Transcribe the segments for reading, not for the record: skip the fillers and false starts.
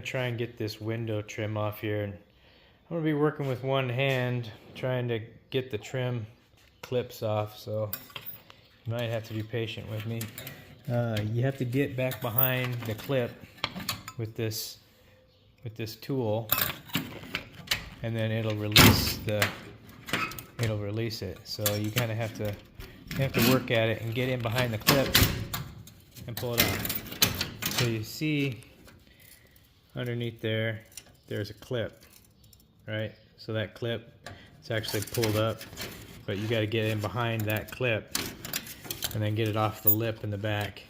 try and get this window trim off here. And I'm gonna be working with one hand trying to get the trim clips off, so you might have to be patient with me. You have to get back behind the clip with this tool, and then it'll release it. So you kind of have to work at it and get in behind the clip and pull it off. So you see underneath there's a clip, right? So that clip is actually pulled up, but you got to get in behind that clip and then get it off the lip in the back,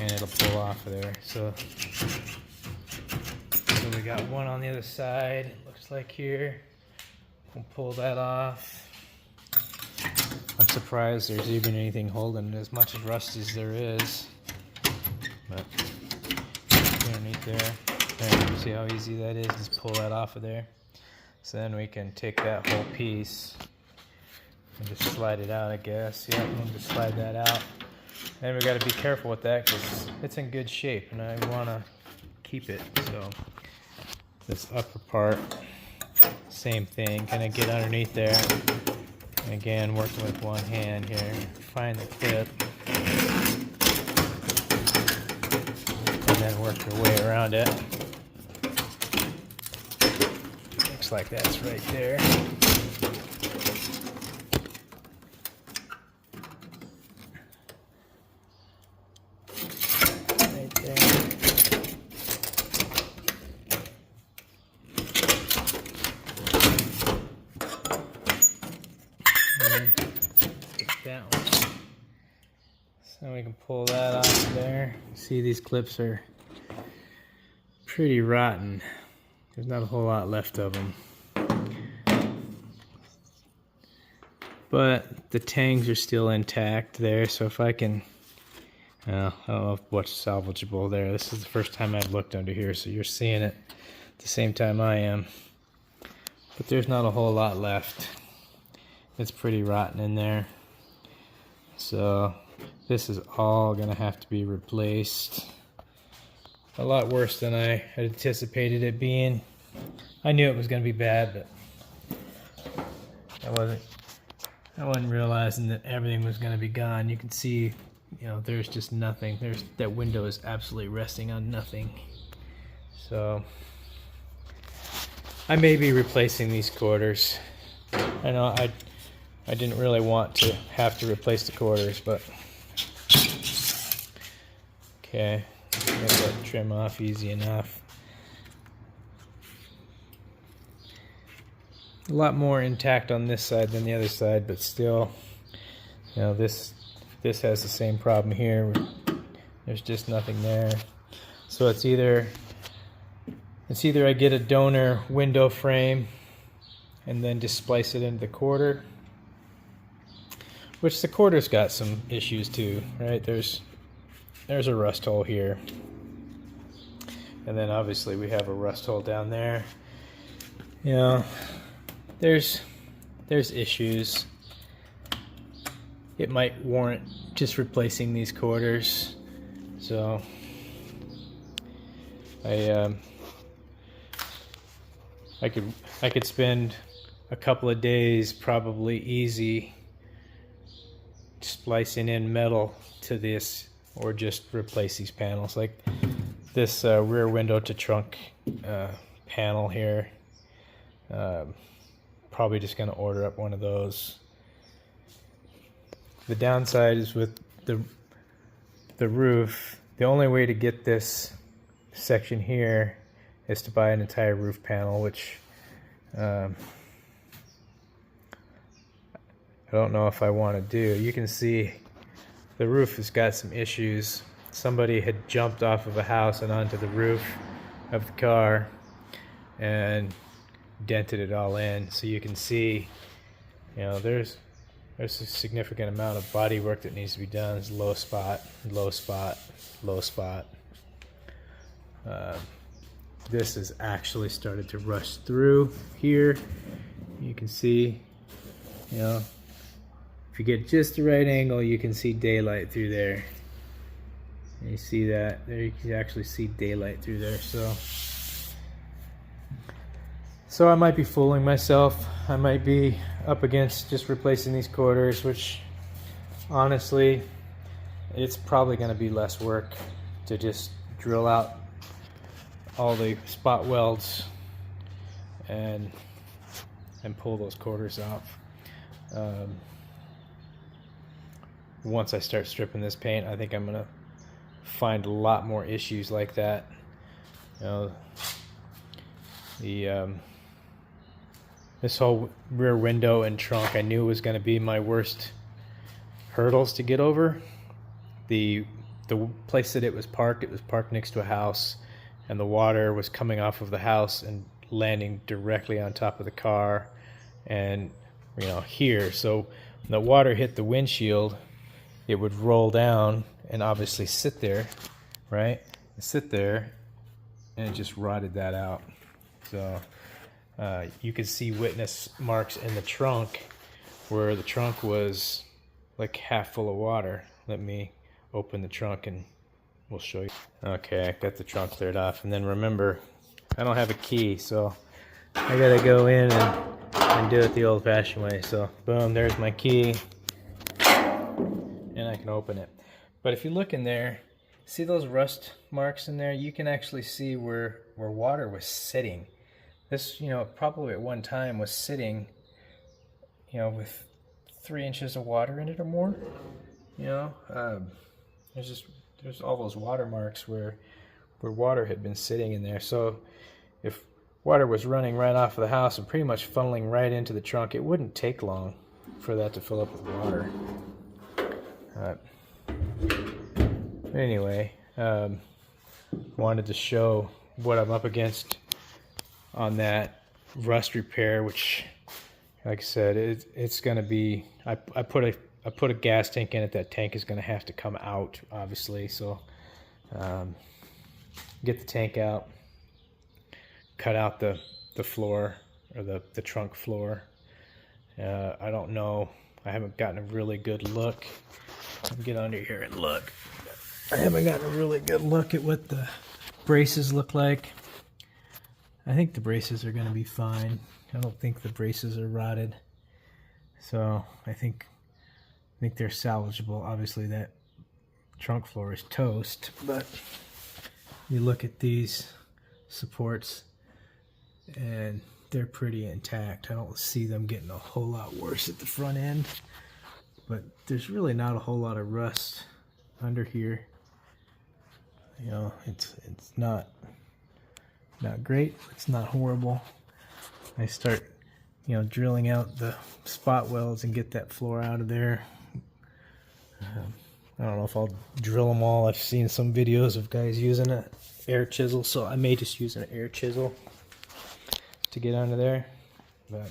and it'll pull off of there. So we got one on the other side, it looks like here. We'll pull that off. I'm surprised there's even anything holding as much rust as there is. But underneath there, you see how easy that is? Just pull that off of there. So then we can take that whole piece and just slide it out, I guess. Yeah, we'll just slide that out. And we got to be careful with that because it's in good shape and I want to keep it. So this upper part, same thing, kind of get underneath there. And again, working with one hand here, find the clip, and then work your way around it. Looks like that's right there. Right there. That one. So we can pull that off there. See, these clips are pretty rotten. There's not a whole lot left of them. But the tangs are still intact there, so if I can... I don't know what's salvageable there. This is the first time I've looked under here, so you're seeing it at the same time I am. But there's not a whole lot left. It's pretty rotten in there. So this is all gonna have to be replaced. A lot worse than I had anticipated it being. I knew it was gonna be bad, but I wasn't realizing that everything was gonna be gone. You can see, you know, there's just nothing. That window is absolutely resting on nothing. So I may be replacing these quarters. I know I didn't really want to have to replace the quarters, but okay, get that trim off easy enough. A lot more intact on this side than the other side, but still, you know, this has the same problem here. There's just nothing there. So it's either I get a donor window frame and then just splice it into the quarter, which the quarter's got some issues too, right? There's a rust hole here, and then obviously we have a rust hole down there. You know, there's issues. It might warrant just replacing these quarters. So I could spend a couple of days probably easy splicing in metal to this, or just replace these panels. Like this rear window to trunk panel here, probably just going to order up one of those. The downside is with the roof, the only way to get this section here is to buy an entire roof panel, which I don't know if I want to do. You can see the roof has got some issues. Somebody had jumped off of a house and onto the roof of the car and dented it all in. So you can see, you know, there's a significant amount of body work that needs to be done. There's low spot, low spot, low spot. This has actually started to rust through here. You can see, you know, if you get just the right angle, you can see daylight through there. And you see that there, you can actually see daylight through there. So So I might be fooling myself. I might be up against just replacing these quarters, which honestly, it's probably going to be less work to just drill out all the spot welds and pull those quarters off. Once I start stripping this paint, I think I'm going to find a lot more issues like that. You know, this whole rear window and trunk I knew was going to be my worst hurdles to get over. The place that it was parked next to a house, and the water was coming off of the house and landing directly on top of the car, and here. So when the water hit the windshield, it would roll down and obviously sit there, right? Sit there, and it just rotted that out. So you could see witness marks in the trunk where the trunk was like half full of water. Let me open the trunk and we'll show you. Okay, I got the trunk cleared off, and then remember, I don't have a key, so I gotta go in and do it the old-fashioned way. So boom, there's my key, and I can open it. But if you look in there, see those rust marks in there? You can actually see where water was sitting. This, probably at one time was sitting, with 3 inches of water in it or more. There's all those water marks where water had been sitting in there. So if water was running right off of the house and pretty much funneling right into the trunk, it wouldn't take long for that to fill up with water. Anyway, wanted to show what I'm up against on that rust repair, which, like I said, it's going to be, I put a gas tank in it. That tank is going to have to come out, obviously. So get the tank out, cut out the floor, or the trunk floor. I don't know, I haven't gotten a really good look. Let me get under here and look. I haven't gotten a really good look at what the braces look like. I think the braces are going to be fine. I don't think the braces are rotted. So I think they're salvageable. Obviously that trunk floor is toast, but you look at these supports and they're pretty intact. I don't see them getting a whole lot worse at the front end, but there's really not a whole lot of rust under here. It's not great. It's not horrible. I start drilling out the spot welds and get that floor out of there. I don't know if I'll drill them all. I've seen some videos of guys using an air chisel, so I may just use an air chisel to get under there. But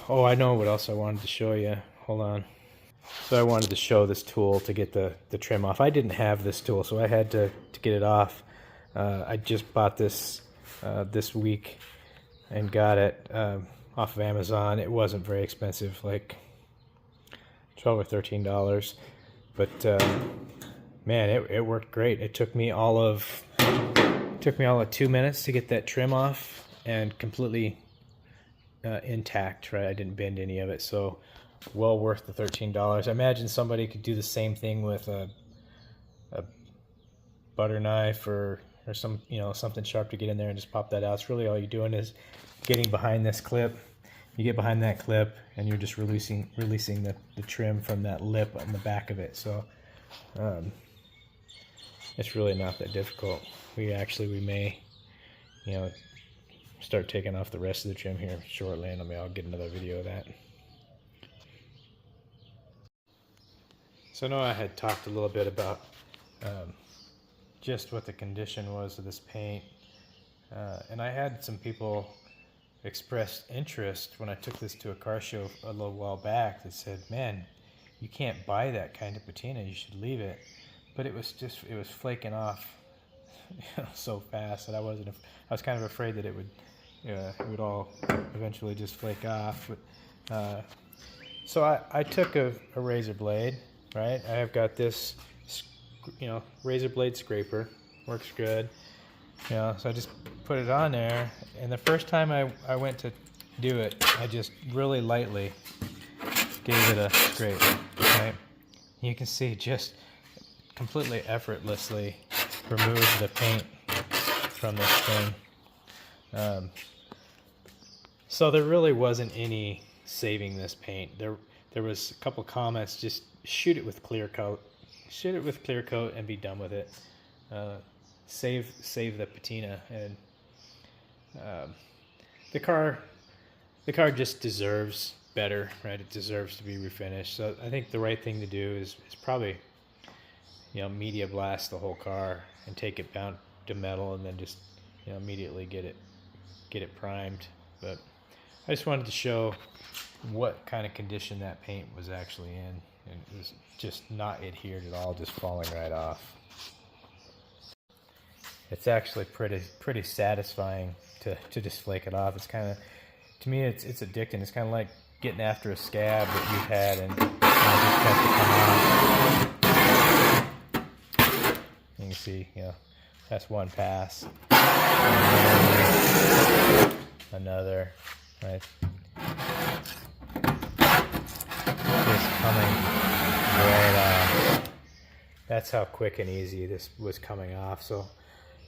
oh, I know what else I wanted to show you. Hold on. So I wanted to show this tool to get the trim off. I didn't have this tool, so I had to get it off. I just bought this this week and got it off of Amazon. It wasn't very expensive, like $12 or $13, but man, it worked great. It took me all of 2 minutes to get that trim off, and completely intact. Right, I didn't bend any of it, so well worth the $13. I imagine somebody could do the same thing with a butter knife or some something sharp to get in there and just pop that out. It's really all you're doing is getting behind this clip. You get behind that clip and you're just releasing the trim from that lip on the back of it. So it's really not that difficult. We may start taking off the rest of the trim here shortly, and I'll get another video of that. So I know I had talked a little bit about just what the condition was of this paint, and I had some people express interest when I took this to a car show a little while back that said, man, you can't buy that kind of patina, you should leave it. But it was flaking off so fast that I was kind of afraid that it would all eventually just flake off. But so I took a razor blade, right? I have got this razor blade scraper, works good. So I just put it on there, And the first time I went to do it, I just really lightly gave it a scrape, right? You can see just completely effortlessly remove the paint from this thing. So there really wasn't any saving this paint. There was a couple comments, just shoot it with clear coat. Shoot it with clear coat and be done with it. Save the patina. And the car just deserves better, right? It deserves to be refinished. So I think the right thing to do is probably, you know, media blast the whole car and take it down to metal, and then just, you know, immediately get it primed. But I just wanted to show what kind of condition that paint was actually in, and it was just not adhered at all, just falling right off. It's actually pretty satisfying to just flake it off. It's kind of, to me, it's addicting. It's kind of like getting after a scab that you've had and just have to come out. You can see, you know, that's one pass. Another, right? Just coming right off. That's how quick and easy this was coming off. So,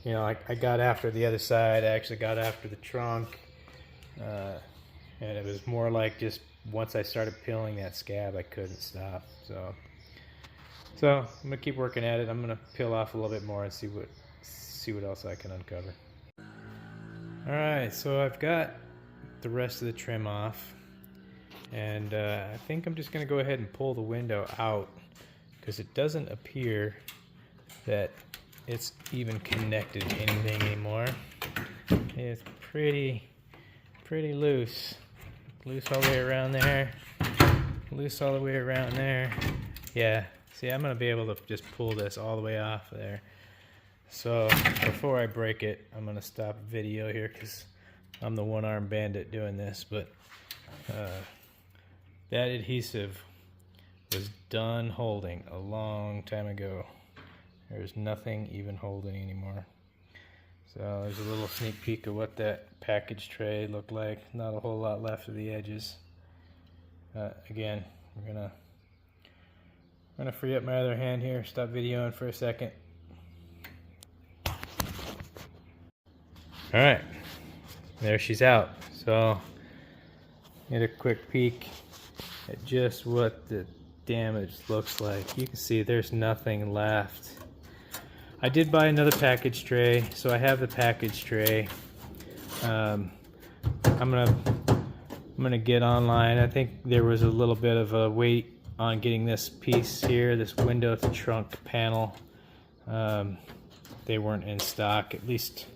you know, I got after the other side. I actually got after the trunk. And it was more like just once I started peeling that scab, I couldn't stop. So I'm gonna keep working at it. I'm gonna peel off a little bit more and see what else I can uncover. All right, so I've got the rest of the trim off, and I think I'm just gonna go ahead and pull the window out, because it doesn't appear that it's even connected to anything anymore. It's pretty loose. Loose all the way around there. Loose all the way around there. Yeah, see, I'm gonna be able to just pull this all the way off there. So before I break it, I'm gonna stop video here because I'm the one-armed bandit doing this, but that adhesive was done holding a long time ago. There's nothing even holding anymore. So there's a little sneak peek of what that package tray looked like. Not a whole lot left of the edges. Again, we're gonna free up my other hand here. Stop videoing for a second. All right, there she's out. So get a quick peek at just what the damage looks like. You can see there's nothing left. I did buy another package tray, so I have the package tray. I'm gonna get online. I think there was a little bit of a wait on getting this piece here, this window to trunk panel. They weren't in stock. At least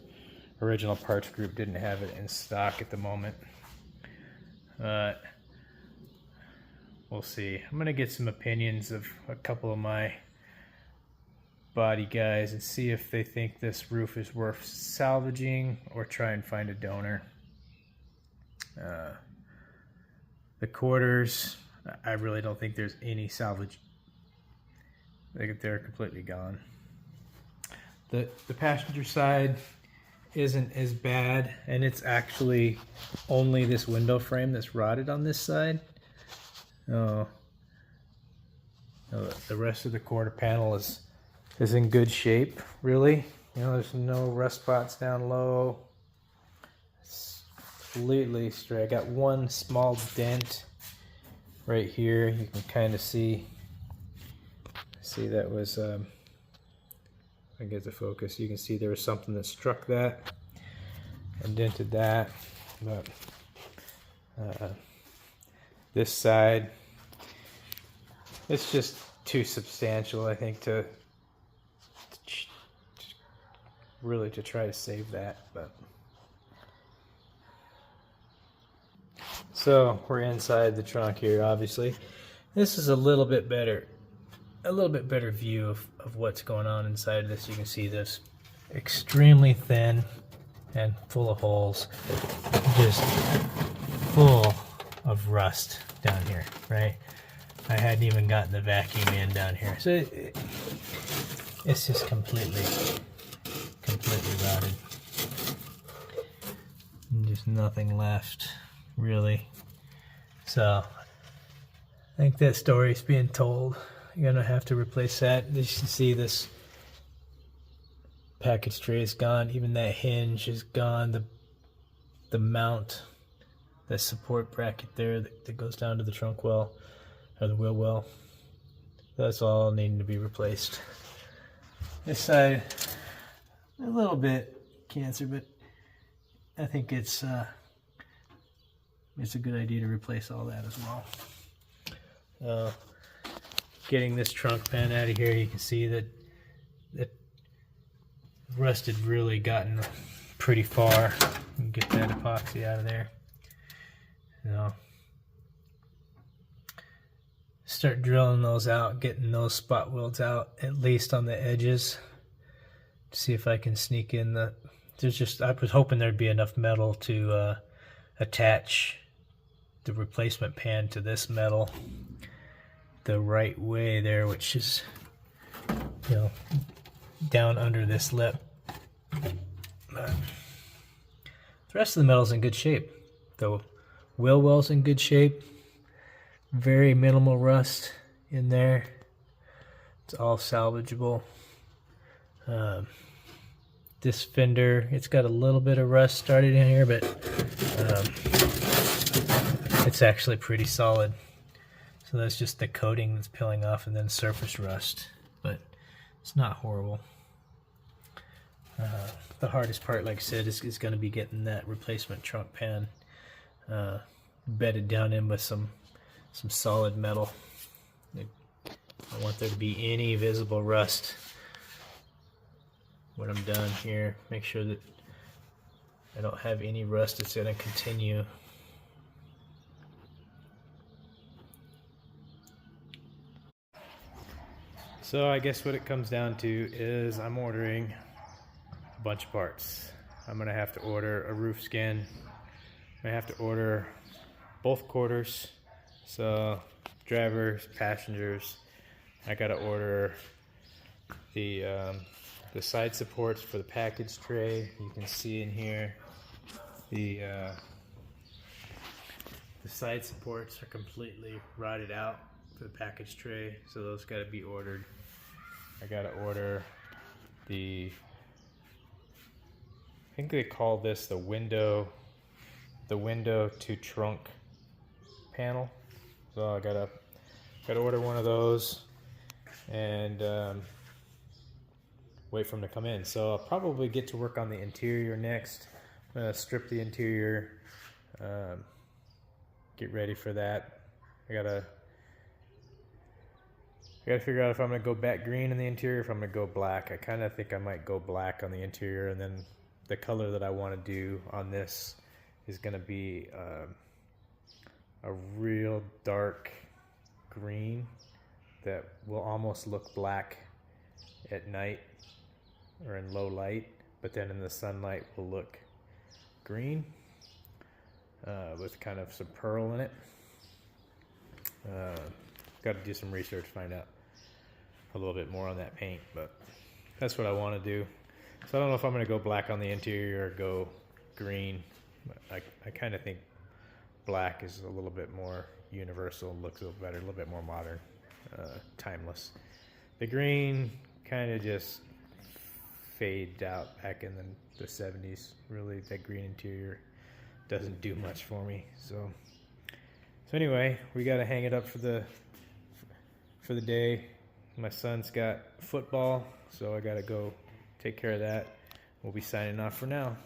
Original Parts Group didn't have it in stock at the moment. We'll see. I'm gonna get some opinions of a couple of my body guys and see if they think this roof is worth salvaging or try and find a donor. The quarters, I really don't think there's any salvage. They're completely gone. The passenger side isn't as bad, and it's actually only this window frame that's rotted on this side. The rest of the quarter panel is in good shape, really. You know, there's no rust spots down low. It's completely straight. I got one small dent right here. You can kind of see that was, I get the focus. You can see there was something that struck that and dented that. But this side, it's just too substantial, I think, to really try to save that. But so we're inside the trunk here. Obviously this is a little bit better view of what's going on inside of this. You can see this extremely thin and full of holes, just full of rust down here, right? I hadn't even gotten the vacuum in down here, so it's just completely rotted. There's nothing left, really. So I think that story's being told. You're gonna have to replace that. As you can see, this package tray is gone. Even that hinge is gone. The mount, that support bracket there that goes down to the trunk well, or the wheel well, that's all needing to be replaced. This side, a little bit cancer, but I think it's a good idea to replace all that as well. Getting this trunk pan out of here, you can see that rust had really gotten pretty far. You can get that epoxy out of there. Start drilling those out, getting those spot welds out, at least on the edges. See if I can sneak in I was hoping there'd be enough metal to attach the replacement pan to this metal the right way there, which is, down under this lip. But the rest of the metal's in good shape. The wheel well's in good shape. Very minimal rust in there. It's all salvageable. This fender, it's got a little bit of rust started in here, but it's actually pretty solid. So that's just the coating that's peeling off and then surface rust, but it's not horrible. The hardest part, like I said, is going to be getting that replacement trunk pan bedded down in with some solid metal. I don't want there to be any visible rust when I'm done here. Make sure that I don't have any rust that's going to continue. So I guess what it comes down to is I'm ordering a bunch of parts. I'm going to have to order a roof skin. I'm going to have to order both quarters. So drivers, passengers. I got to order the side supports for the package tray. You can see in here the side supports are completely rotted out for the package tray, so those got to be ordered. I got to order I think they call this the window to trunk panel. So I gotta order one of those and wait for them to come in. So I'll probably get to work on the interior next. I'm gonna strip the interior, get ready for that. I gotta figure out if I'm gonna go back green in the interior, if I'm gonna go black. I kind of think I might go black on the interior, and then the color that I want to do on this is gonna be a real dark green that will almost look black at night or in low light, but then in the sunlight will look green with kind of some pearl in it. Got to do some research, find out a little bit more on that paint, but that's what I want to do. So I don't know if I'm going to go black on the interior or go green. I kind of think black is a little bit more universal, looks a little better, a little bit more modern, timeless. The green kind of just faded out back in the 70s. Really, that green interior doesn't do much for me. So anyway, we got to hang it up for the day. My son's got football, so I got to go take care of that. We'll be signing off for now.